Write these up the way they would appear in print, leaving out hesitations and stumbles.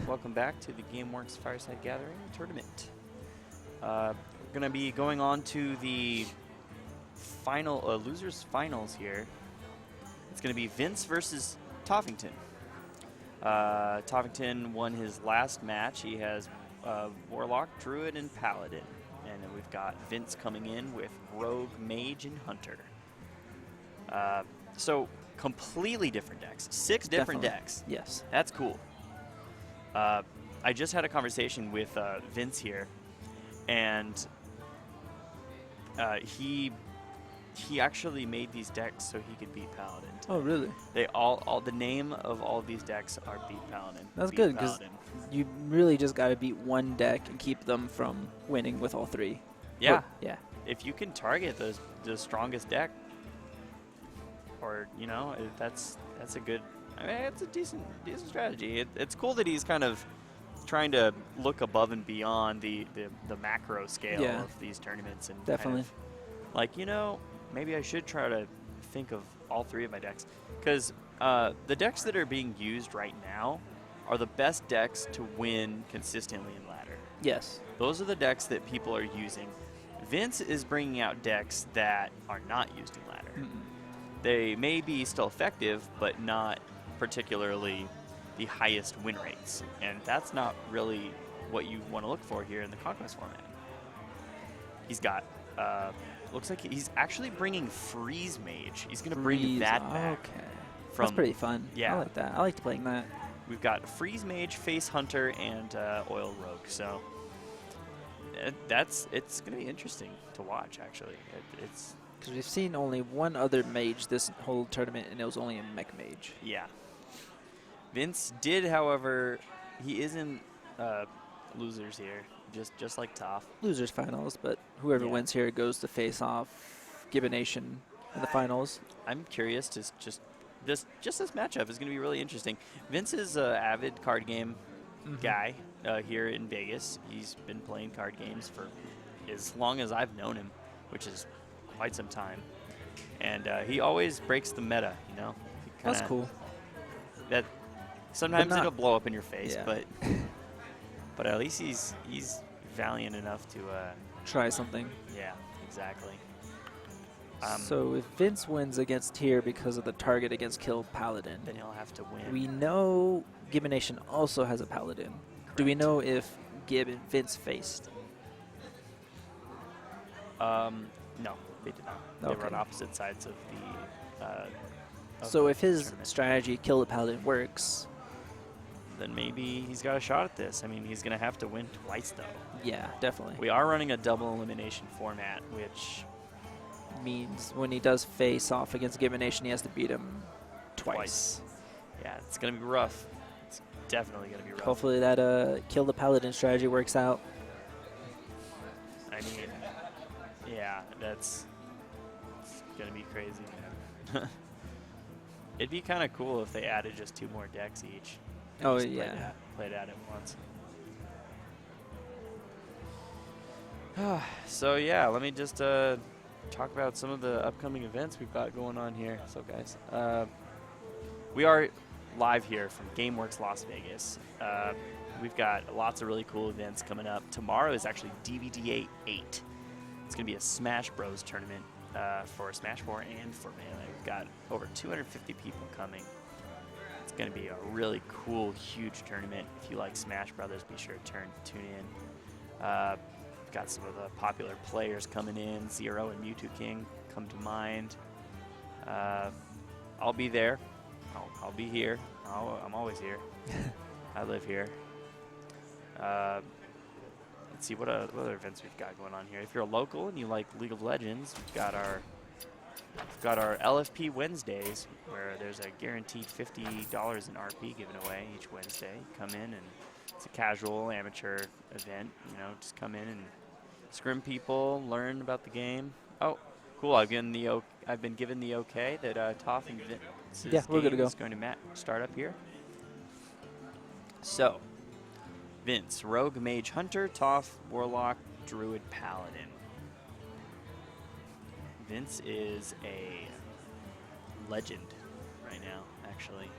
welcome back to the GameWorks Fireside Gathering Tournament. We're going to be going on to the final losers finals here. It's going to be Vince versus Tophington. Tophington won his last match. He has Warlock, Druid, and Paladin. And then we've got Vince coming in with Rogue, Mage, and Hunter. So completely different decks. 6 different decks. Yes. That's cool. I just had a conversation with Vince here, and he actually made these decks so he could beat Paladin. Oh, really? They all the name of all of these decks are beat Paladin. That's good, because you really just got to beat one deck and keep them from winning with all 3. Yeah. Yeah. If you can target the strongest deck, or that's a good. I mean, it's a decent strategy. It's cool that he's kind of trying to look above and beyond the macro scale of these tournaments, and definitely kind of, maybe I should try to think of all 3 of my decks, because the decks that are being used right now are the best decks to win consistently in ladder. Yes. Those are the decks that people are using. Vince is bringing out decks that are not used in ladder. They may be still effective, but not particularly the highest win rates, and that's not really what you want to look for here in the Conquest format. He's got, looks like he's actually bringing Freeze Mage. He's going to bring that back. Okay. That's pretty fun. Yeah. I like that. I liked playing that. We've got Freeze Mage, Face Hunter, and Oil Rogue, so it's going to be interesting to watch, actually. It's because we've seen only one other mage this whole tournament, and it was only a mech mage. Yeah. Vince did, however, he is in losers here, just like Toph. Losers finals, but whoever wins here goes to face off Gibbonation in the finals. I'm curious to this matchup is going to be really interesting. Vince is an avid card game guy here in Vegas. He's been playing card games for as long as I've known him, which is quite some time, and he always breaks the meta. That's cool. That sometimes it'll blow up in your face, but at least he's valiant enough to try something. Yeah, exactly. So if Vince wins against here because of the target against kill Paladin, then he'll have to win. We know Gibbonation also has a Paladin. Correct. Do we know if Gib and Vince faced? No, they did not. They were on opposite sides of the. So if his strategy, kill the Paladin, works, then maybe he's got a shot at this. I mean, he's going to have to win twice, though. Yeah, definitely. We are running a double elimination format, which means when he does face off against Gibbonation, he has to beat him twice. Yeah, it's going to be rough. It's definitely going to be rough. Hopefully that kill the Paladin strategy works out. I mean, yeah, it's going to be crazy. It'd be kind of cool if they added just 2 more decks each. Oh, yeah. Played at it once. So, yeah, let me just talk about some of the upcoming events we've got going on here. So, guys, we are live here from GameWorks Las Vegas. We've got lots of really cool events coming up. Tomorrow is actually DVD 8. It's going to be a Smash Bros. Tournament for Smash 4 and for Melee. We've got over 250 people coming. It's going to be a really cool, huge tournament. If you like Smash Brothers, be sure to tune in. We've got some of the popular players coming in. Zero and Mewtwo King come to mind. I'll be there. I'll be here. I'm always here. I live here. Let's see what other events we've got going on here. If you're a local and you like League of Legends, we've got our LFP Wednesdays, where there's a guaranteed $50 in RP given away each Wednesday. Come in, and it's a casual amateur event. Just come in and scrim people, learn about the game. Oh, cool! I've been given the okay that Toph and Vince's we're good to go. is going to start up here. So, Vince, Rogue, Mage, Hunter, Toph, Warlock, Druid, Paladin. Vince is a legend right now, actually.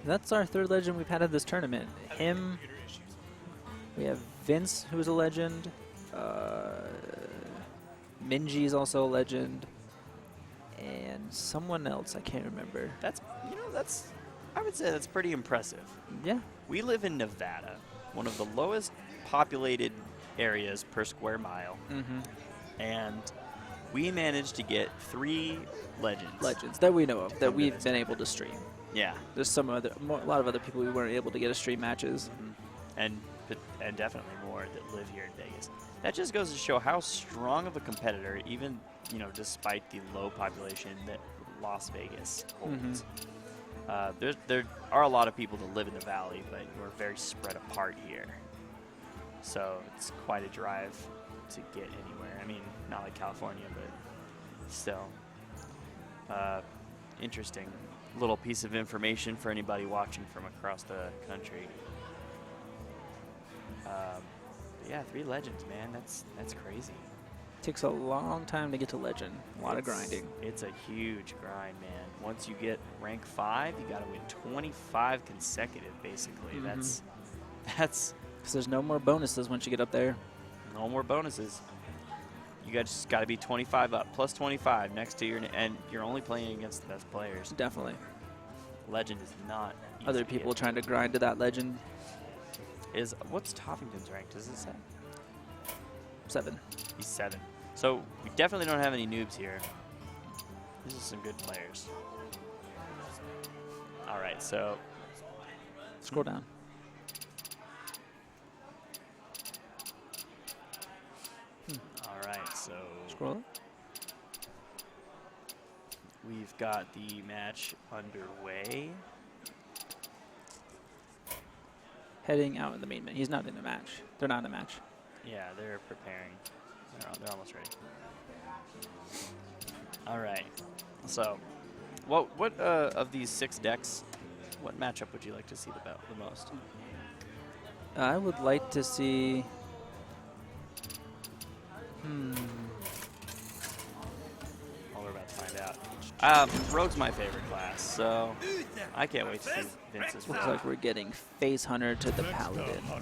That's our 3rd legend we've had at this tournament. Him, We have Vince, who's a legend. Minji is also a legend. And someone else, I can't remember. That's, I would say that's pretty impressive. Yeah. We live in Nevada, one of the lowest populated areas per square mile. Mm-hmm. And we managed to get 3 legends. Legends that we know of, that come to we've this. been able to stream. Yeah. There's a lot of other people we weren't able to get to stream matches. And definitely more that live here in Vegas. That just goes to show how strong of a competitor, even despite the low population that Las Vegas holds. There are a lot of people that live in the valley, but we're very spread apart here. So it's quite a drive to get anywhere. I mean, not like California, but still. Interesting little piece of information for anybody watching from across the country. Yeah, 3 legends, man. That's crazy. Takes a long time to get to legend. A lot of grinding. It's a huge grind, man. Once you get rank 5, you got to win 25 consecutive, basically. That's because there's no more bonuses once you get up there. No more bonuses. You just got to be 25 up, plus 25 next to your, and you're only playing against the best players. Definitely. Legend is not easy Other to people get. trying to grind to that legend. What's Tophington's rank? Does it say? 7. He's 7. So we definitely don't have any noobs here. These are some good players. All right, so Scroll down. all right, so Scroll up. we've got the match underway. Heading out in the main menu. He's not in the match. They're not in the match. Yeah, they're preparing. They're almost ready. All right. So, what of these 6 decks, what matchup would you like to see the most? I would like to see. Well, we're about to find out. Rogue's my favorite class, so I can't wait to see Vince's Looks Rogue. like we're getting Face Hunter to the Paladin. All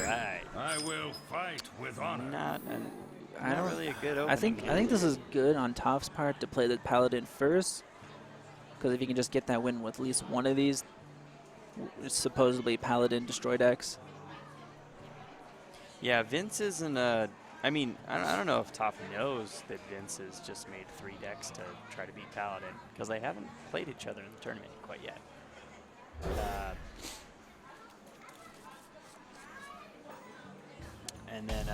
right. I will fight with honor. Not don't- really a good opening. I think this is good on Toph's part to play the Paladin first, because if you can just get that win with at least one of these supposedly Paladin destroy decks. Yeah, Vince isn't a. I mean, I don't know if Top knows that Vince has just made 3 decks to try to beat Paladin, because they haven't played each other in the tournament quite yet. And then,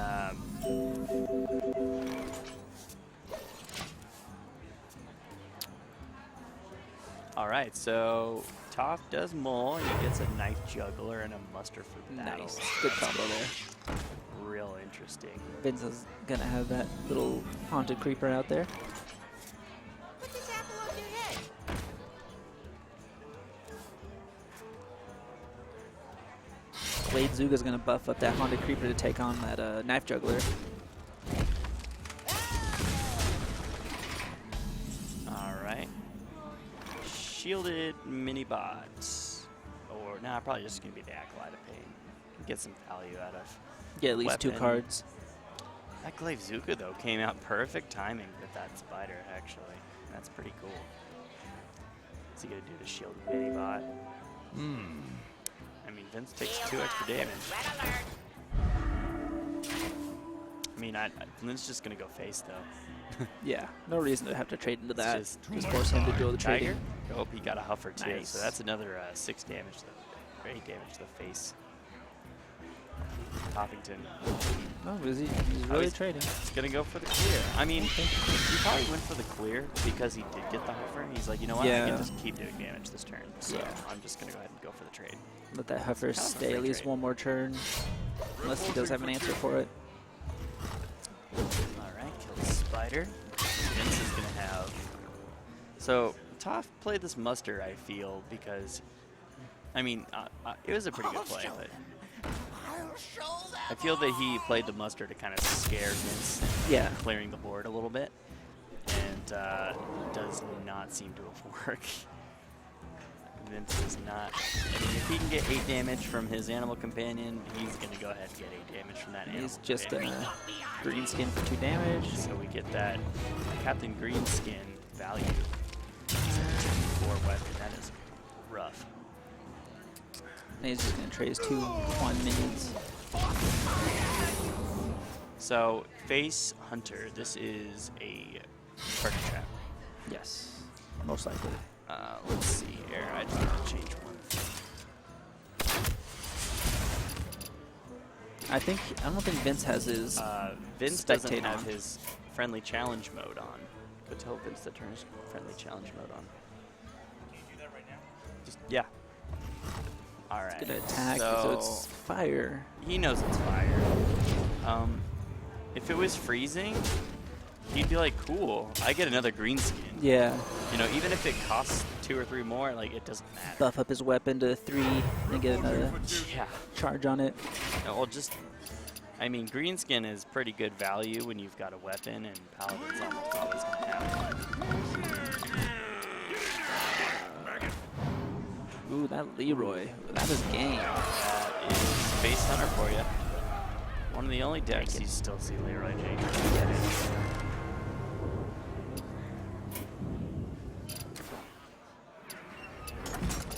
all right, so Toph does mull. He gets a knife juggler and a muster for battle. Nice. Good combo there. Real interesting. Vince is going to have that little haunted creeper out there. Put this apple on your head. Blade Zuga's going to buff up that haunted creeper to take on that knife juggler. All right. Shielded mini bots. Or, nah, probably just going to be the Acolyte of Pain. Get some value out of. Get at least 2 Weapon. cards. That Glaive Zuka, though, came out perfect timing with that spider, actually. That's pretty cool. What's he going to do to shield mini bot? I mean, Vince takes 2 extra damage. I mean, Lynn's just going to go face, though. Yeah, no reason to have to trade into that. Just force him to do all the Tiger? trading. Oh, he got a Huffer, too. Nice. So that's another 6 damage, 8 damage to the face. Tophington. Oh, he's really he's- trading. He's going to go for the clear. I mean, he probably went for the clear because he did get the Huffer. He's like, you know what? I Yeah. can just keep doing damage this turn. So Yeah. I'm just going to go ahead and go for the trade. Let that Huffer kind of a stay free at least trade. one more turn. Unless he does have an answer for it. All right, kill the spider. Vince is going to have... So, Toph played this muster, I feel, because... I mean, it was a pretty good play, but... I feel that he played the muster to kind of scare Vince, Yeah. clearing the board a little bit, and does not seem to have worked. Vince is not. I mean, if he can get 8 damage from his animal companion, he's going to go ahead and get 8 damage from that animal He's just companion. gonna green skin for 2 damage. So we get that Captain Greenskin value. 4 weapon. That is rough. And he's just gonna trade his 2/1 minions. So face Hunter. This is a target trap. Yes, most likely. Let's see here. I just have to change one thing. I don't think Vince has his Vince doesn't spectate have on. his friendly challenge mode on. Go tell Vince to turn his friendly challenge mode on. Can you do that right now? Just yeah. All right. Gonna attack, so it's fire. He knows it's fire. If it was freezing, he'd be like, cool, I get another green skin. Yeah. You know, even if it costs 2 or 3 more, like, it doesn't matter. Buff up his weapon to 3 and get another Yeah. charge on it. No, well, just, I mean, green skin is pretty good value when you've got a weapon, and Paladin's almost always going to have one. Ooh, that Leroy. That is game. That is Space Hunter for you. One of the only decks you still see Leroy Jenkins.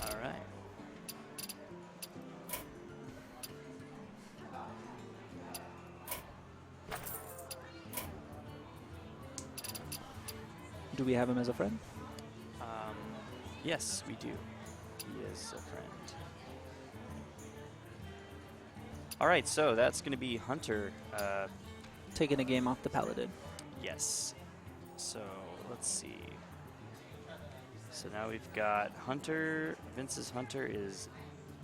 All right. Do we have him as a friend? Yes, we do. He is a friend. All right, so that's going to be Hunter. Taking a game off the Paladin. Yes. So let's see. So now we've got Hunter. Vince's Hunter is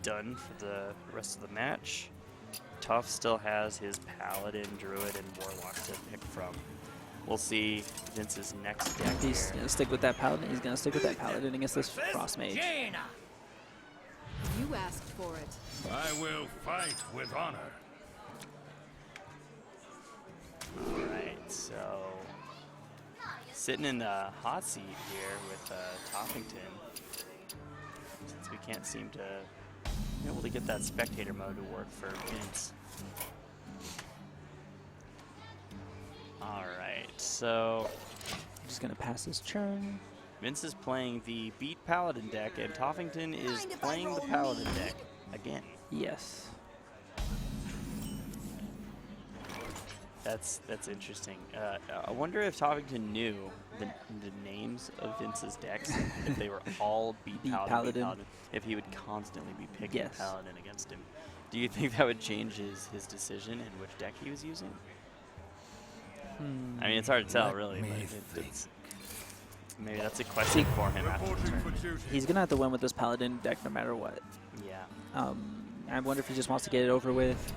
done for the rest of the match. Toph still has his Paladin, Druid, and Warlock to pick from. We'll see Vince's next deck. He's gonna stick with that Paladin. He's gonna stick with that Paladin against this Frost Mage. You asked for it. I will fight with honor. All right, so sitting in the hot seat here with Tophington, since we can't seem to be able to get that spectator mode to work for Vince. All right, so Just gonna pass his turn. Vince is playing the Beat Paladin deck, and Tophington is Mind if I playing the roll Paladin me? deck again. Yes. That's interesting. I wonder if Tophington knew the names of Vince's decks, if they were all Beat Beat Paladin, Paladin. Beat Paladin, if he would constantly be picking Yes. Paladin against him. Do you think that would change his decision in which deck he was using? I mean, it's hard to tell, really, but it's maybe that's a question for him after the Reporting for tournament. duty. He's gonna have to win with this Paladin deck no matter what. Yeah. I wonder if he just wants to get it over with,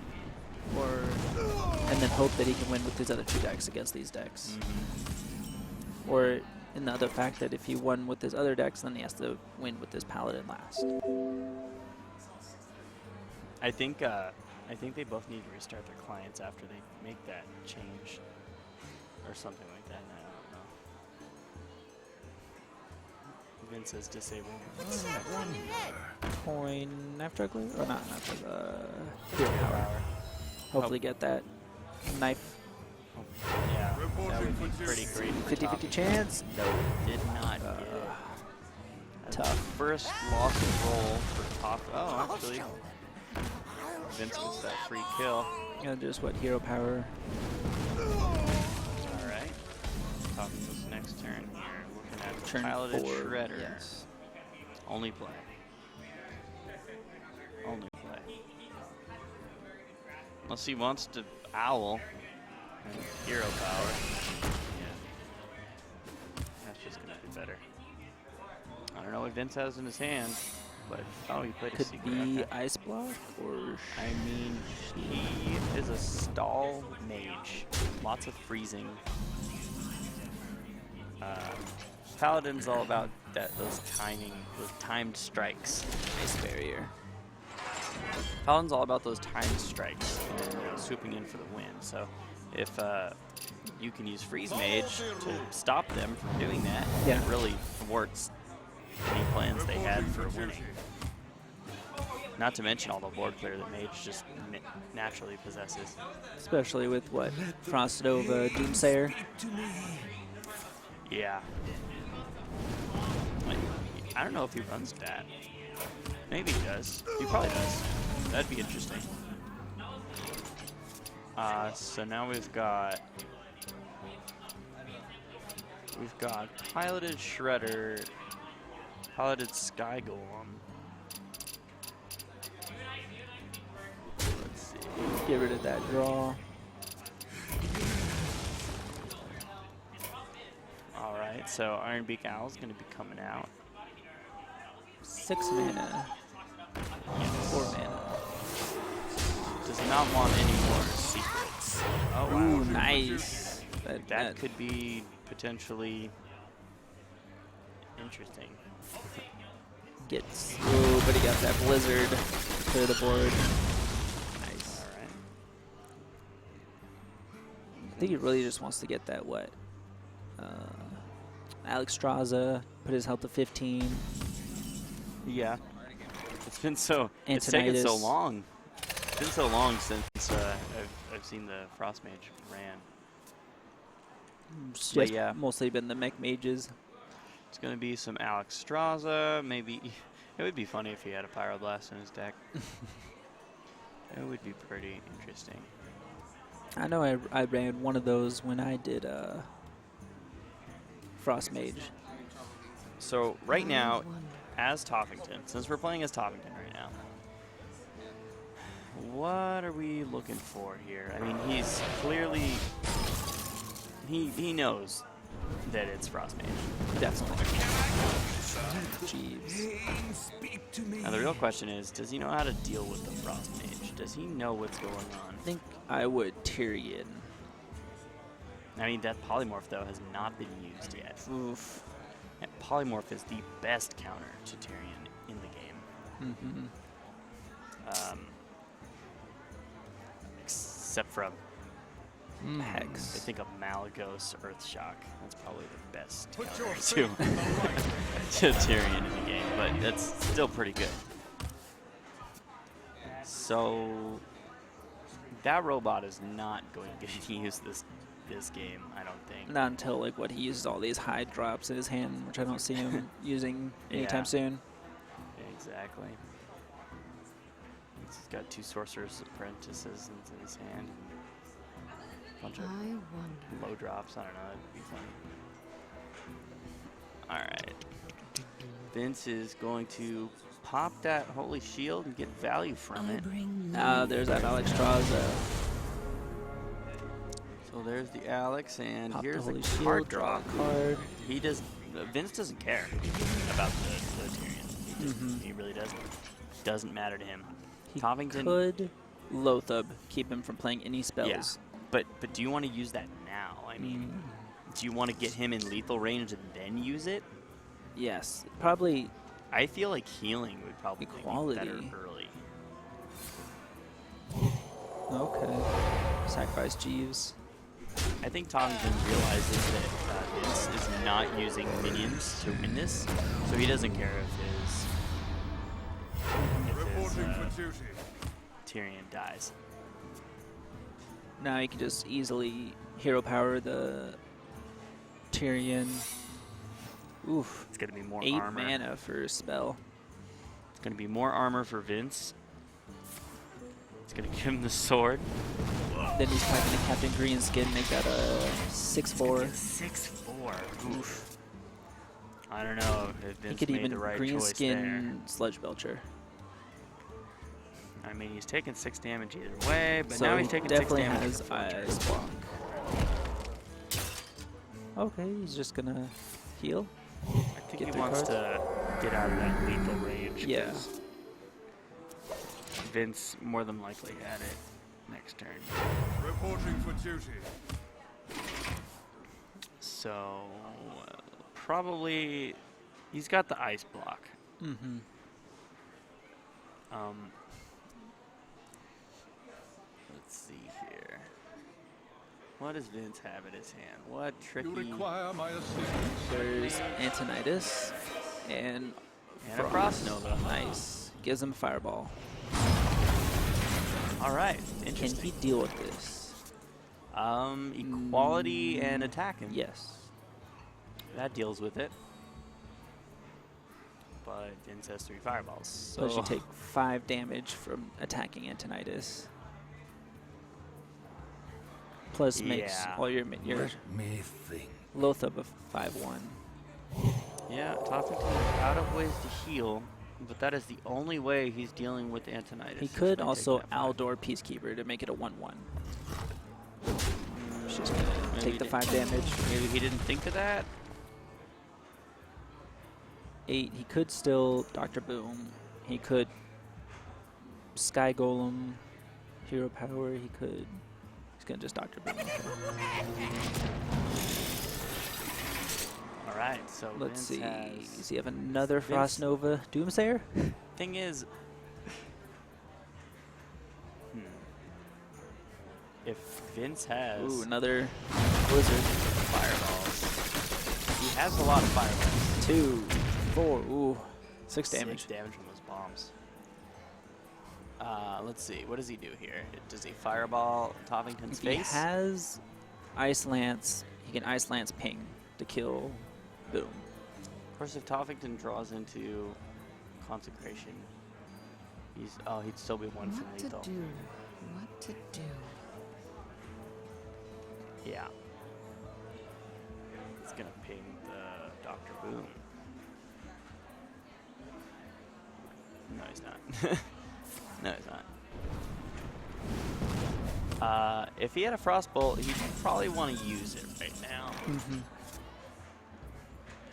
and then hope that he can win with his other 2 decks against these decks. Or in the other fact that if he won with his other decks, then he has to win with this Paladin last. I think they both need to restart their clients after they make that change, or something like that. I don't know. Vince is disabled. What's that on your head? Coin knife juggler? Or not knife juggler, hero power. Hopefully get that knife. Yeah, that Reporting would be for pretty duty. great. for 50-50 Tophington. chance. No, did not get it. That's Tough. the first lost roll for Top. Oh, actually, Vince gets that free kill. Gonna just what hero power. All right. Tophington's next turn here. Looking at Turn Paladin 4. Shredder. Yes. Only play. Only play. Unless he wants to owl and hero power. Yeah. That's just gonna be better. I don't know what Vince has in his hand, but oh, he played a Could secret. be Okay. ice block or I mean, he is a stall mage. Lots of freezing. Paladin's all about those timed strikes. ice barrier. Paladin's all about those timed strikes and swooping in for the win. So if you can use Freeze Mage to stop them from doing that, Yeah. it really thwarts any plans they had for winning. Not to mention all the board clear that Mage just naturally possesses. Especially with what? Frost Nova, Doomsayer. Yeah. Like, I don't know if he runs that. Maybe he does. He probably does. That'd be interesting. So now we've got Piloted Shredder, Piloted Sky Golem. Let's see. Get rid of that draw. All right, so Ironbeak Owl's going to be coming out. 6 mana. 4 mana. Does not want any more secrets. Oh wow. Ooh, nice. That could be potentially interesting. Gets. Ooh, but he got that Blizzard to clear the board. Nice. All right. I think he really just wants to get that what? Alex Straza put his health to 15. Yeah. It's taken so long. It's been so long since I've seen the Frost Mage ran. It's But just yeah. mostly been the mech mages. It's going to be some Alex Straza. Maybe it would be funny if he had a Pyroblast in his deck. It would be pretty interesting. I know I ran one of those when I did Frost Mage. So right now, as Tophington, since we're playing as Tophington right now, what are we looking for here? I mean, he's clearly he knows that it's Frost Mage. Definitely. Jeeves. Now the real question is, does he know how to deal with the Frost Mage? Does he know what's going on? I think I would Tyrion. I mean, that Polymorph though has not been used yet. Oof. And Polymorph is the best counter to Tyrion in the game. Except for I Hex. think of Malagos Earthshock. That's probably the best Put your counter to Tyrion in the game, but that's still pretty good. So that robot is not going to use this game, I don't think. Not until like what he uses all these high drops in his hand, which I don't see him using anytime Yeah. soon. Exactly. He's got 2 Sorcerer's Apprentices into his hand. A bunch of I wonder. low drops. I don't know. That'd be funny. All right. Vince is going to pop that Holy Shield and get value from it. There's that Alex Straza. So there's the Alex, and Pop the here's Holy the Shield, card draw draw. a card. He does. Vince doesn't care about the Tyrion. He really doesn't. Doesn't matter to him. He Tophington could Lothab, keep him from playing any spells. Yeah. But do you want to use that now? I mean, do you want to get him in lethal range and then use it? Yes, probably. I feel like healing would probably be better Equality. early. Okay. Sacrifice Jeeves. I think Tophington realizes that Vince is not using minions to win this, so he doesn't care if his Tyrion dies. Now you can just easily hero power the Tyrion. Oof. It's going to be more 8 armor. mana for a spell. It's going to be more armor for Vince. It's going to give him the sword. Then he's probably going to Captain Greenskin, make that a 6/4. 6/4. Oof. I don't know if He Vince could made even the right choice there. Greenskin Sludge Belcher. I mean, he's taking 6 damage either way, but So now he he's taking 6 definitely damage. has for 4 turns. Ice Block. Okay, he's just going to heal. I think Get he 3 wants cards. to get out of that lethal range. Yeah. 'cause Vince more than likely had it next turn. Reporting for duty. So, probably he's got the ice block. Mm-hmm. Let's see here. What does Vince have in his hand? What tricky? You require my assistance. There's Antonidas. And a Frost Nova. Nice. Gives him Fireball. All right. Can Interesting. he deal with this? Equality and attacking. Yes. That deals with it. But Vince has 3 fireballs. So Plus you take 5 damage from attacking Antonidas. Plus makes Yeah. all your Let me think. Loatheb a 5/1. yeah, Tophington is out of ways to heal, but that is the only way he's dealing with Antonidas. He is could by also taking that 5. Aldor Peacekeeper to make it a 1/1. It's just gonna Maybe take the 5 damage. Maybe he didn't think of that. 8. He could still Dr. Boom. He could Sky Golem, Hero Power. He could. He's gonna just Dr. Boom. All right, so Let's Vince see. has. Does he have another Frost Vince- Nova Doomsayer? Thing is, if Vince has Ooh, another Blizzard. fireballs, he has a lot of fireballs. 2, 4. Ooh, 6 damage. 6 damage from those bombs. Let's see. What does he do here? Does he fireball Tophington's If he face? has Ice Lance, he can Ice Lance ping to kill Boom. Of course, if Tophington draws into Consecration, he'd still be 1 from What to lethal. do? What to do? Yeah. He's gonna ping the Dr. Boom. No, he's not. No, he's not. If he had a Frostbolt, he'd probably want to use it right now.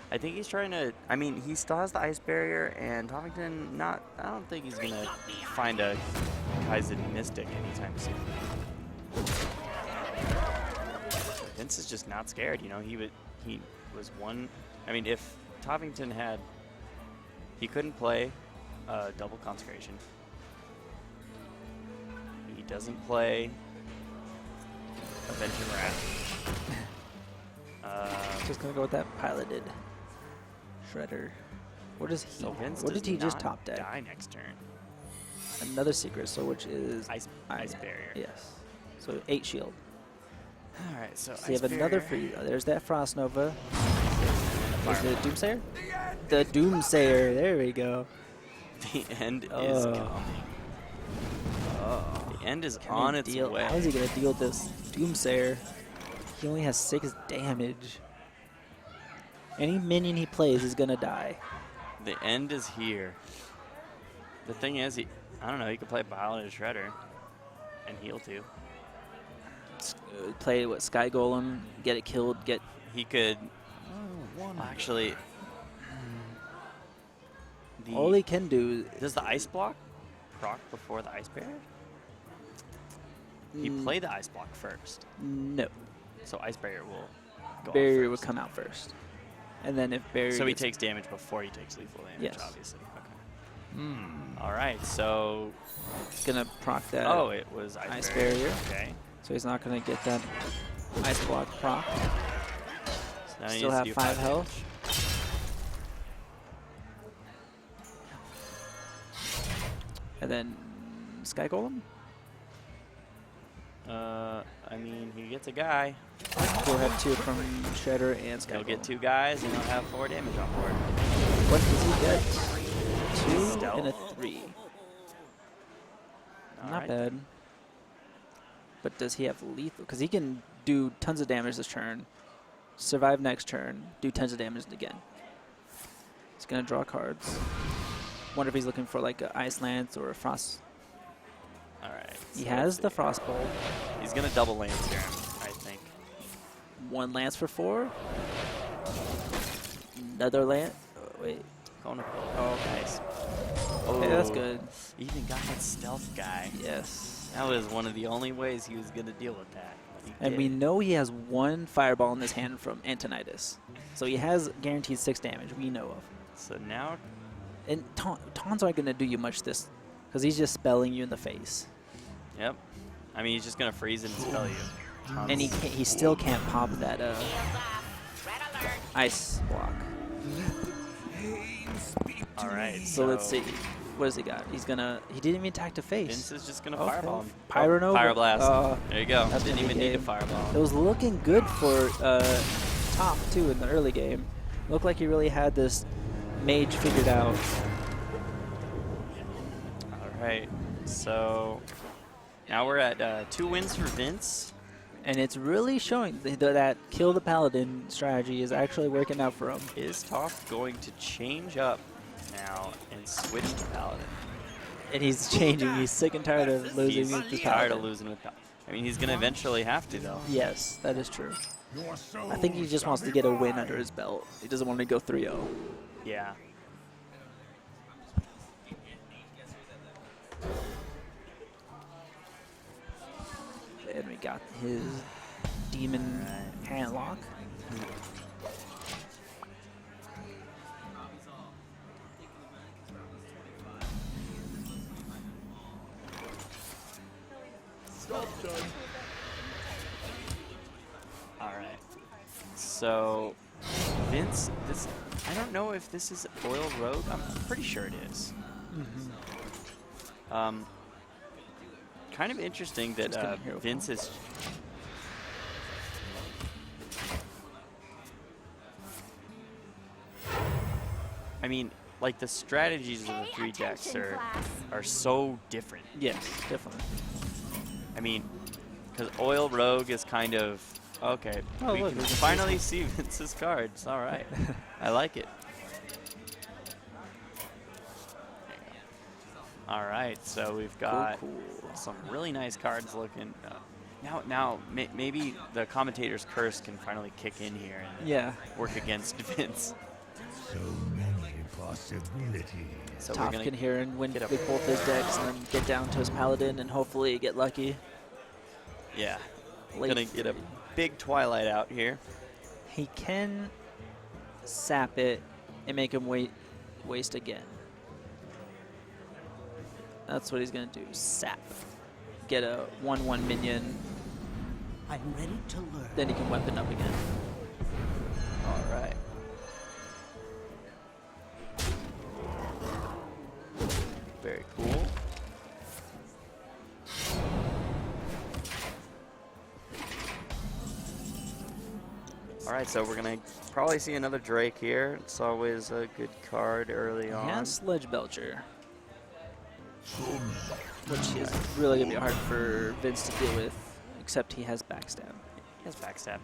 I think he's trying to. I mean, he still has the Ice Barrier, and Tophington not. I don't think he's gonna find a Kaizen Mystic anytime soon. Vince is just not scared. You know, he was one. I mean, if Tophington had, he couldn't play double Consecration. He doesn't play Avenging Wrath. Just gonna go with that Paladin. Shredder. What is he? So Vince What does did he just not top deck? die next turn. Another secret, so which is Ice Barrier. Yes. So 8 shield. All right, so So you have another free. There's that Frost Nova. Is Fire. it Doomsayer? The Doomsayer. There we go. The end is Oh. coming. The end is Can on he its deal? way. How is he gonna deal with this Doomsayer? He only has 6 damage. Any minion he plays is gonna die. The end is here. The thing is, I don't know, he could play Paladin Shredder and heal too. Play what Sky Golem, get it killed, get. He could actually. All he can do. Does the Ice Block proc before the Ice Barrier? He Mm, played the Ice Block first, No. so Ice Barrier will go Barrier off would first. come out first, and then if Barrier. So he gets- takes damage before he takes lethal damage, Yes. obviously. Okay. All right, so He's gonna proc that. oh, it was Ice Barrier. Barrier. Okay. So he's not gonna get that Ice Block proc. So now he Still needs to have do 5 damage. health. And then Sky Golem. I mean, he gets a guy. He'll have 2 from Shredder and Sky He'll Golem. get 2 guys, and he'll have 4 damage on board. What does he get? 2 Stealth. and a 3. All Not right. bad. But does he have lethal? Because he can do tons of damage this turn, survive next turn, do tons of damage again. He's going to draw cards. Wonder if he's looking for like an Ice Lance or a Frost. All right. He so has let's the see. Frost Bolt. He's gonna double lance here, I think. 1 Lance for 4. Another Lance. Oh, wait. Going to Oh, nice. Okay, that's Oh, good. Even got that stealth guy. Yes. That was one of the only ways he was gonna deal with that. He And we did. know he has 1 Fireball in his hand from Antonidas. So he has guaranteed 6 damage, we know of. So now, And taunts aren't going to do you much this, because he's just spelling you in the face. yep. I mean, he's just gonna freeze and spell you. And he still can't pop that Ice Block. All right. So let's see. What has he got? He didn't even attack to face. Vince is just gonna Okay. fireball him. Pyro Nova. Pyroblast. There you go. that's Didn't gonna even be need to game. fireball. It was looking good for Top, too, in the early game. Looked like he really had this mage figured out. All right. So now we're at 2 wins for Vince. And it's really showing that kill the Paladin strategy is actually working out for him. Is Toph going to change up now and switch to Paladin? And he's changing. He's sick and tired of losing He's with this tired Paladin. of losing with Paladin. I mean, he's going to eventually have to, though. Yes, that is true. I think he just wants to get a win under his belt. He doesn't want to go 3-0. Yeah. And we got his demon handlock. All right. So, Vince, I don't know if this is Oil Rogue. I'm pretty sure it is. Kind of interesting that Vince is. I mean, like the strategies of the 3 decks are so different. Yes, definitely. I mean, because Oil Rogue is kind of okay. Oh, we look, can there's a finally see Vince's cards. All right, I like it. All right, so we've got some really nice cards looking. Now maybe the commentator's curse can finally kick in here and work against Vince. So many possibilities. So Toph can hear and win with both his decks and then get down to his Paladin and hopefully get lucky. Yeah, Late gonna get a big Twilight out here. He can sap it and make him waste again. That's what he's going to do. Sap. Get a 1/1 minion. I'm ready to learn. Then he can weapon up again. All right. Very cool. All right, so we're going to probably see another Drake here. It's always a good card early on. And Sledge Belcher. Which is really going to be hard for Vince to deal with, except he has Backstab. He has Backstab.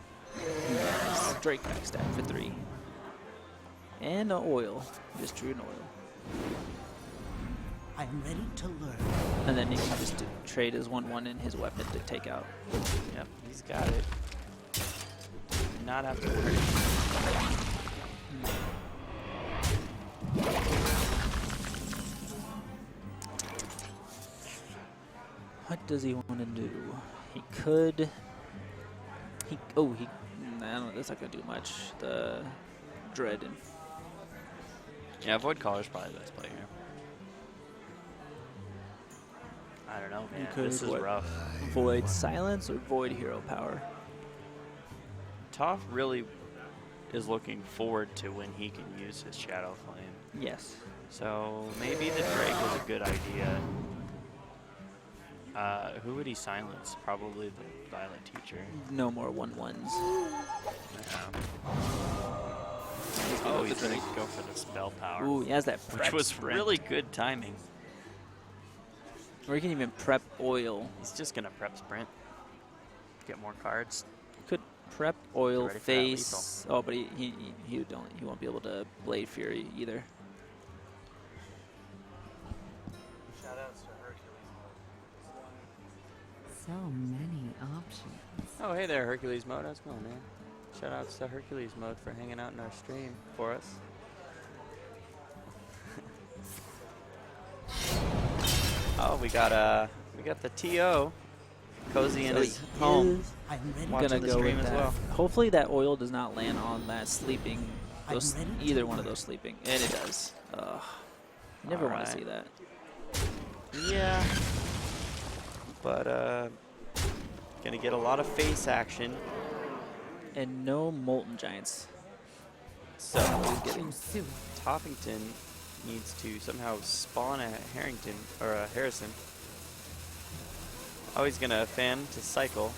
He has Drake Backstab for 3. And an oil. Just drew an oil. I'm ready to learn. And then he can just trade his 1/1 and his weapon to take out. Yep, he's got it. Not have to worry. What does he want to do? He could. Nah, that's not gonna do much. The Dread and Yeah, Void Caller's probably the best play here. I don't know, man. could, This is what? rough. Void Silence or Void Hero Power. Toph really is looking forward to when he can use his Shadow Flame. Yes. So maybe the Drake is a good idea. Who would he silence? Probably the Violet Teacher. No more 1/1s. Yeah. Oh, he's going to go for the Spell Power. Ooh, he has that which prep was sprint. really good timing. Or he can even prep oil. He's just going to prep sprint. Get more cards. Could prep oil ready for that face. Oh, but he won't be able to Blade Fury either. So many options. Oh, hey there, Hercules Mode. How's it going, man? Shout outs to Hercules Mode for hanging out in our stream for us. Oh, we got the TO cozy in So his he home. is I'm ready Watching gonna the go stream with as that. well. Hopefully that oil does not land on that sleeping. I'm ready to Either one of learn. those sleeping, and it does. Ugh. Never want to Alright. see that. Yeah. But gonna get a lot of face action. And no Molten Giants. So Too soon. Tophington needs to somehow spawn a Harrington or a Harrison. Oh, he's gonna fan to cycle.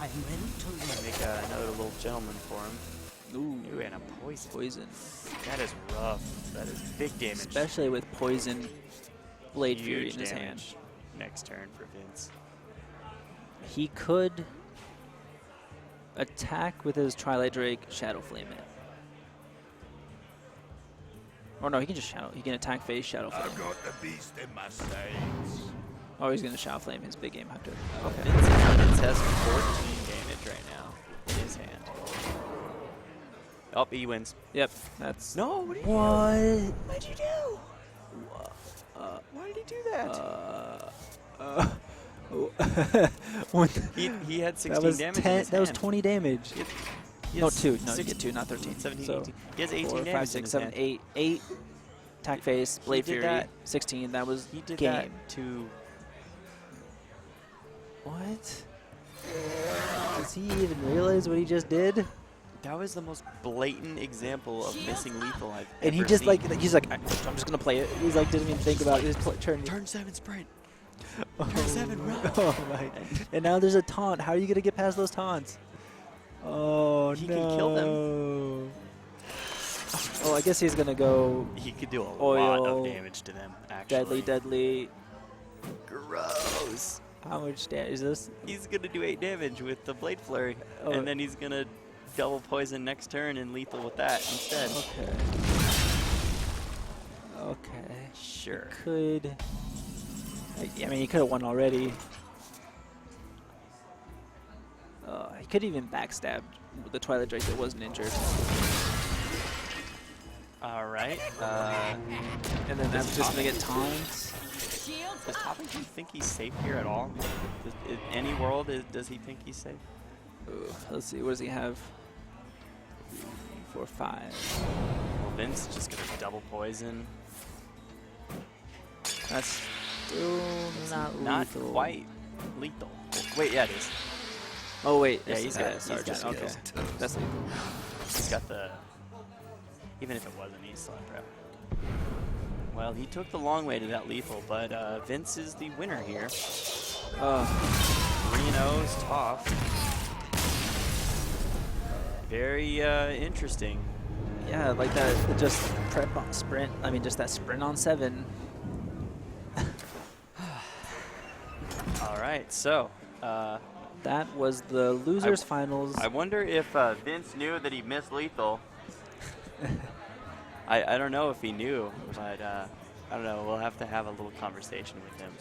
I am ready to learn. Make another little gentleman for him. Ooh, and a poison. Poison. That is rough. That is big damage. Especially with poison Blade Fury Huge in his hand. damage next turn for Vince. He could attack with his Twilight Drake, Shadow Flame it. Or no, he can just Shadow. He can attack phase, Shadow Flame. I've got the beast in my sights. Oh, he's going to Shadow Flame his big game hunter. Okay. Vince has 14 damage right now in his hand. Oh, he wins. Yep, that's... No, what did you What? What'd you do? Why did he do that? What? He had 16 That was damage in 10, his that was hand. 20 damage. He No, has 2. No, you six- get 2, not 13. 17, So 18. He has 18 4, damage 5, in 6, his 7, hand. 8. 8. Attack phase, Blade did Fury. that- 16. That was He did game. that to... What? Does he even realize what he just did? That was the most blatant example of missing lethal I've And he ever just seen. he's like, I'm just gonna play it. He's like, didn't even think about his turn. Turn 7 sprint. Oh, Turn 7 run. Oh my! And now there's a taunt. How are you gonna get past those taunts? Oh He no! can kill them. Oh, I guess he's gonna go He could do a lot Oil. of damage to them, actually. deadly. Gross. How much damage is this? He's going to do 8 damage with the Blade Flurry. Oh. And then he's going to double poison next turn and lethal with that instead. Okay. Okay. Sure. Could. I mean, he could have won already. He could even backstab the Twilight Drake that wasn't injured. All right. And then that's just gonna get taunts. Does Tophington think he's safe here at all? In any world, does he think he's safe? Ooh, let's see, what does he have? 4, 5. Well, Vince is just going to double poison. That's still not lethal. Quite lethal. Wait, yeah, it is. Oh wait, Yeah, yes, he's it got- is. he's got Okay, skills. that's lethal. He's got the... Even if it wasn't, he's still at rep. Well, he took the long way to that lethal, but Vince is the winner here. 3-0's Toph. Very interesting. Yeah, like that. Just prep on sprint. I mean, just that sprint on 7. All right, so That was the losers finals. I wonder if Vince knew that he missed lethal. I don't know if he knew, but I don't know. We'll have to have a little conversation with him.